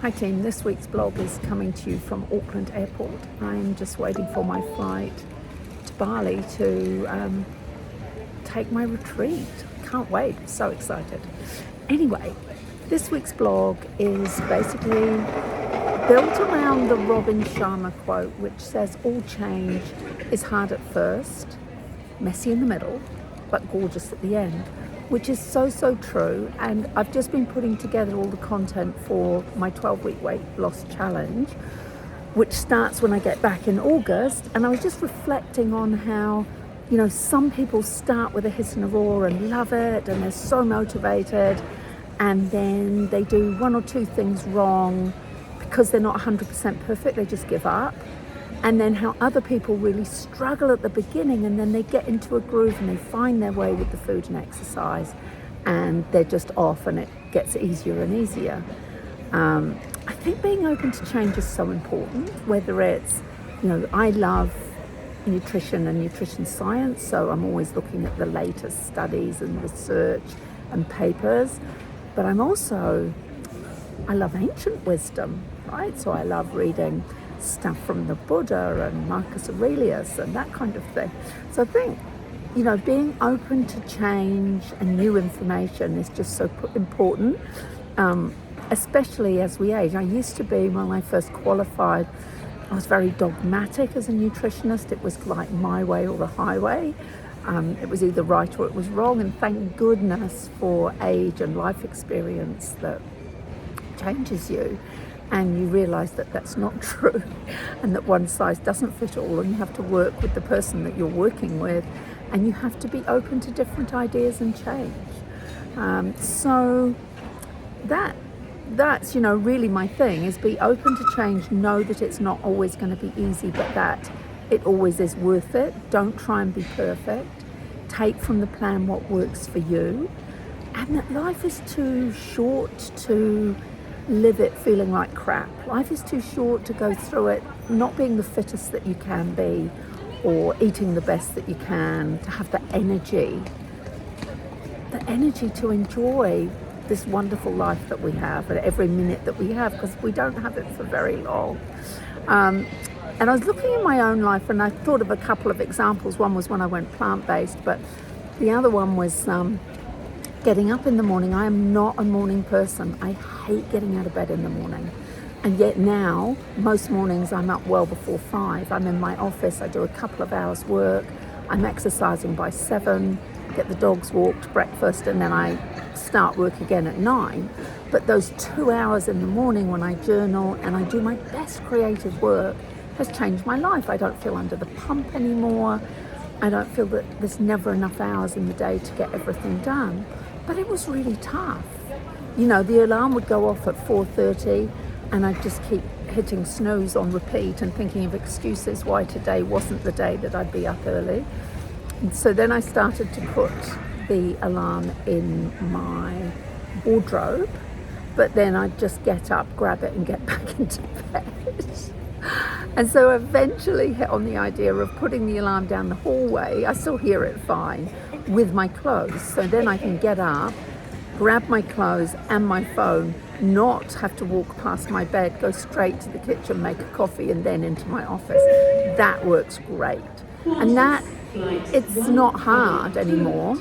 Hi team, this week's blog is coming to you from Auckland Airport. I'm just waiting for my flight to Bali to take my retreat. Can't wait, so excited. Anyway, this week's blog is basically built around the Sharma quote, which says all change is hard at first, messy in the middle, but gorgeous at the end. Which is so true, and I've just been putting together all the content for my 12-week weight loss challenge, which starts when I get back in August. And I was just reflecting on how, some people start with a hiss and a roar and love it, and they're so motivated, and then they do one or two things wrong because they're not 100% perfect, they just give up. And then how other people really struggle at the beginning, and then they get into a groove and they find their way with the food and exercise, and they're just off and it gets easier and easier. I think being open to change is so important, whether it's, I love nutrition and nutrition science, so I'm always looking at the latest studies and research and papers, but I love ancient wisdom, right? So I love reading stuff from the Buddha and Marcus Aurelius and that kind of thing. So I think, being open to change and new information is just so important, especially as we age. I used to be, when I first qualified, I was very dogmatic as a nutritionist. It was like my way or the highway. It was either right or it was wrong, and thank goodness for age and life experience that changes you. And you realise that that's not true, and that one size doesn't fit all, and you have to work with the person that you're working with, and you have to be open to different ideas and change. So that's really my thing, is be open to change. Know that it's not always going to be easy, but that it always is worth it. Don't try and be perfect. Take from the plan what works for you, and that life is too short to live it feeling like crap. Life is too short to go through it not being the fittest that you can be, or eating the best that you can, to have the energy to enjoy this wonderful life that we have, and every minute that we have, because we don't have it for very long. And I was looking in my own life, and I thought of a couple of examples. One was when I went plant-based, but the other one was getting up in the morning. I am not a morning person. I hate getting out of bed in the morning. And yet now, most mornings I'm up well before 5. I'm in my office, I do a couple of hours work, I'm exercising by 7, get the dogs walked, breakfast, and then I start work again at 9. But those 2 hours in the morning when I journal and I do my best creative work has changed my life. I don't feel under the pump anymore. I don't feel that there's never enough hours in the day to get everything done. But it was really tough. The alarm would go off at 4:30, and I'd just keep hitting snooze on repeat and thinking of excuses why today wasn't the day that I'd be up early. And so then I started to put the alarm in my wardrobe, but then I'd just get up, grab it, and get back into bed. And so eventually hit on the idea of putting the alarm down the hallway. I still hear it fine, with my clothes. So then I can get up, grab my clothes and my phone, not have to walk past my bed, go straight to the kitchen, make a coffee, and then into my office. That works great. And that, it's not hard anymore.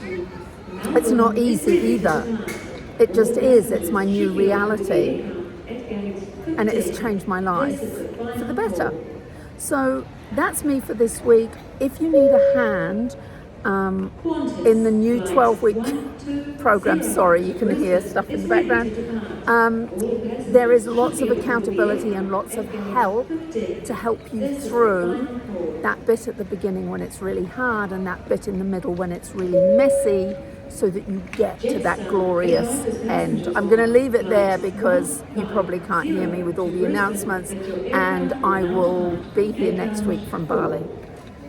It's not easy either. It just is. It's my new reality. And it has changed my life for the better. So that's me for this week. If you need a hand in the new 12-week program, sorry, you can hear stuff in the background, there is lots of accountability and lots of help to help you through that bit at the beginning when it's really hard, and that bit in the middle when it's really messy, so that you get to that glorious end. I'm going to leave it there because you probably can't hear me with all the announcements, and I will be here next week from Bali.